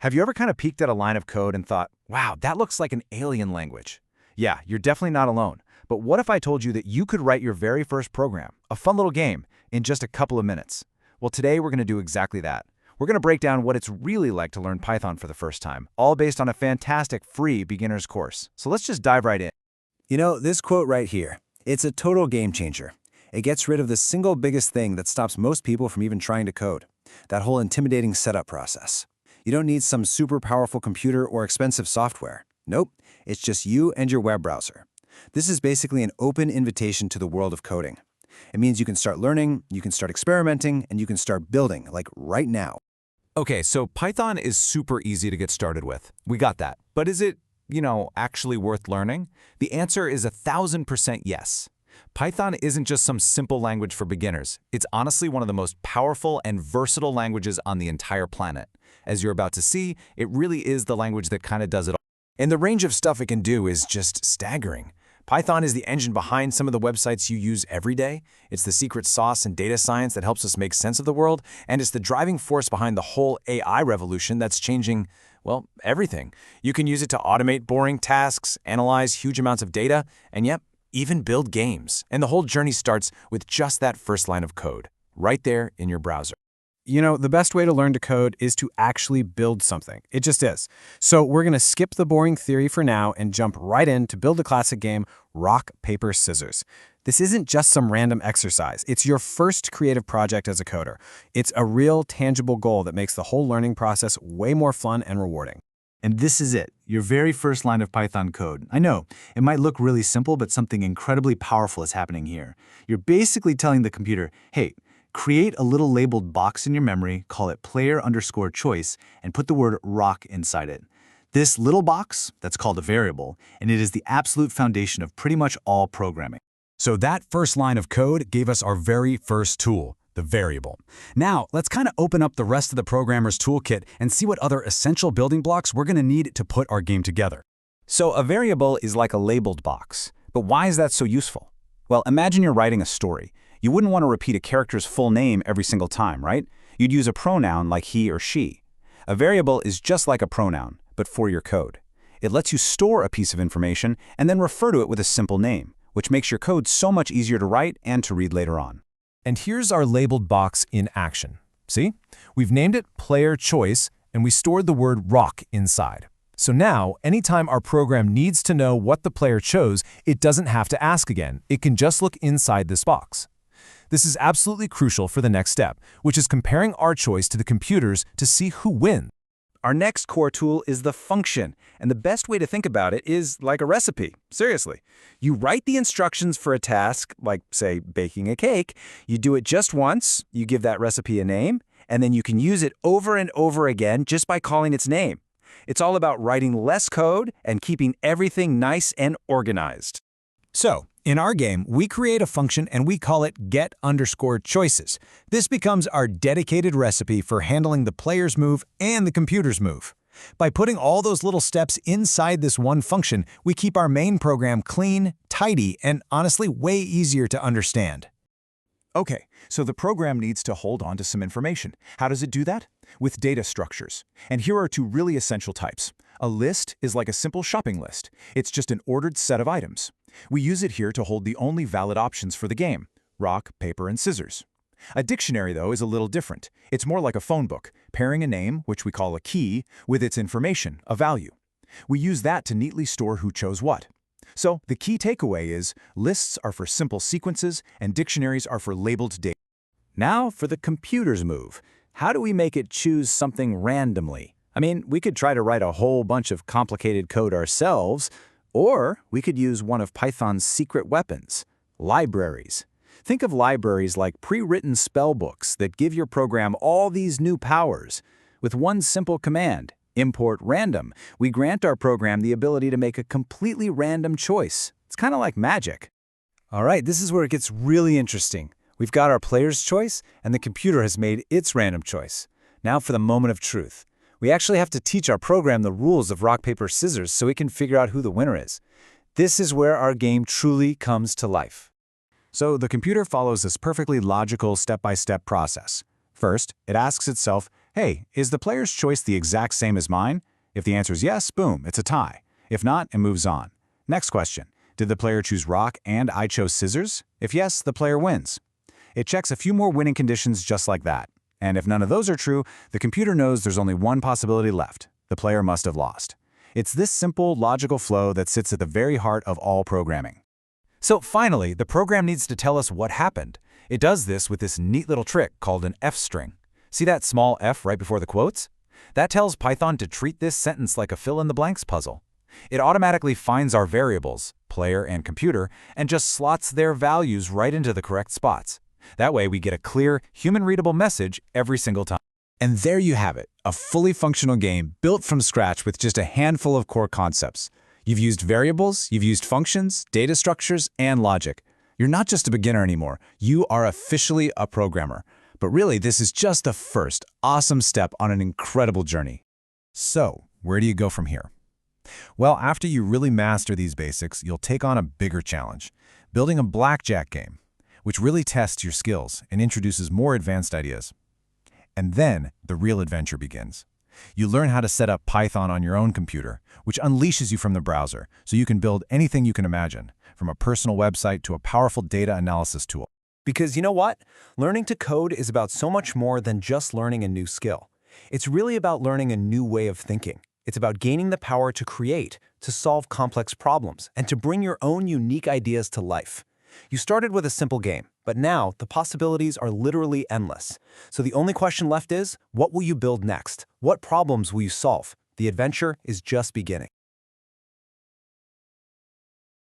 Have you ever kind of peeked at a line of code and thought, wow, that looks like an alien language? Yeah, you're definitely not alone. But what if I told you that you could write your very first program, a fun little game, in just a couple of minutes? Well, today we're going to do exactly that. We're going to break down what it's really like to learn Python for the first time, all based on a fantastic free beginner's course. So let's just dive right in. You know, this quote right here, it's a total game changer. It gets rid of the single biggest thing that stops most people from even trying to code, that whole intimidating setup process. You don't need some super powerful computer or expensive software. Nope, it's just you and your web browser. This is basically an open invitation to the world of coding. It means you can start learning, you can start experimenting, and you can start building, like right now. Okay, so Python is super easy to get started with. We got that. But is it, actually worth learning? The answer is 1000% yes. Python isn't just some simple language for beginners. It's honestly one of the most powerful and versatile languages on the entire planet. As you're about to see, it really is the language that kind of does it all. And the range of stuff it can do is just staggering. Python is the engine behind some of the websites you use every day. It's the secret sauce in data science that helps us make sense of the world, and it's the driving force behind the whole AI revolution that's changing, well, everything. You can use it to automate boring tasks, analyze huge amounts of data, and yep, even build games. And the whole journey starts with just that first line of code, right there in your browser. You know, the best way to learn to code is to actually build something. It just is. So we're going to skip the boring theory for now and jump right in to build the classic game, rock, paper, scissors. This isn't just some random exercise. It's your first creative project as a coder. It's a real, tangible goal that makes the whole learning process way more fun and rewarding. And this is it, your very first line of Python code. I know, it might look really simple, but something incredibly powerful is happening here. You're basically telling the computer, hey, create a little labeled box in your memory, call it player_choice, and put the word rock inside it. This little box, that's called a variable, and it is the absolute foundation of pretty much all programming. So that first line of code gave us our very first tool, the variable. Now, let's kind of open up the rest of the programmer's toolkit and see what other essential building blocks we're going to need to put our game together. So a variable is like a labeled box. But why is that so useful? Well, imagine you're writing a story. You wouldn't want to repeat a character's full name every single time, right? You'd use a pronoun like he or she. A variable is just like a pronoun, but for your code. It lets you store a piece of information and then refer to it with a simple name, which makes your code so much easier to write and to read later on. And here's our labeled box in action. See? We've named it player choice, and we stored the word rock inside. So now, anytime our program needs to know what the player chose, it doesn't have to ask again. It can just look inside this box. This is absolutely crucial for the next step, which is comparing our choice to the computer's to see who wins. Our next core tool is the function, and the best way to think about it is like a recipe. Seriously. You write the instructions for a task, like, say, baking a cake. You do it just once, you give that recipe a name, and then you can use it over and over again just by calling its name. It's all about writing less code and keeping everything nice and organized. So, in our game, we create a function and we call it get_choices. This becomes our dedicated recipe for handling the player's move and the computer's move. By putting all those little steps inside this one function, we keep our main program clean, tidy, and honestly way easier to understand. Okay, so the program needs to hold on to some information. How does it do that? With data structures. And here are two really essential types. A list is like a simple shopping list. It's just an ordered set of items. We use it here to hold the only valid options for the game: rock, paper, and scissors. A dictionary, though, is a little different. It's more like a phone book, pairing a name, which we call a key, with its information, a value. We use that to neatly store who chose what. So the key takeaway is lists are for simple sequences and dictionaries are for labeled data. Now for the computer's move. How do we make it choose something randomly? I mean, we could try to write a whole bunch of complicated code ourselves, or we could use one of Python's secret weapons, libraries. Think of libraries like pre-written spell books that give your program all these new powers. With one simple command, import random, we grant our program the ability to make a completely random choice. It's kind of like magic. All right, this is where it gets really interesting. We've got our player's choice, and the computer has made its random choice. Now for the moment of truth. We actually have to teach our program the rules of rock, paper, scissors so it can figure out who the winner is. This is where our game truly comes to life. So the computer follows this perfectly logical step-by-step process. First, it asks itself, Hey, is the player's choice the exact same as mine? If the answer is yes, boom, it's a tie. If not, it moves on. Next question. Did the player choose rock and I chose scissors? If yes, the player wins. It checks a few more winning conditions just like that. And if none of those are true, the computer knows there's only one possibility left. The player must have lost. It's this simple, logical flow that sits at the very heart of all programming. So finally, the program needs to tell us what happened. It does this with this neat little trick called an F string. See that small F right before the quotes? That tells Python to treat this sentence like a fill-in-the-blanks puzzle. It automatically finds our variables, player and computer, and just slots their values right into the correct spots. That way we get a clear, human-readable message every single time. And there you have it, a fully functional game built from scratch with just a handful of core concepts. You've used variables, you've used functions, data structures, and logic. You're not just a beginner anymore, you are officially a programmer. But really, this is just the first awesome step on an incredible journey. So, where do you go from here? Well, after you really master these basics, you'll take on a bigger challenge, building a blackjack game, which really tests your skills and introduces more advanced ideas. And then the real adventure begins. You learn how to set up Python on your own computer, which unleashes you from the browser, so you can build anything you can imagine, from a personal website to a powerful data analysis tool. Because you know what? Learning to code is about so much more than just learning a new skill. It's really about learning a new way of thinking. It's about gaining the power to create, to solve complex problems, and to bring your own unique ideas to life. You started with a simple game, but now the possibilities are literally endless. So the only question left is, what will you build next? What problems will you solve? The adventure is just beginning.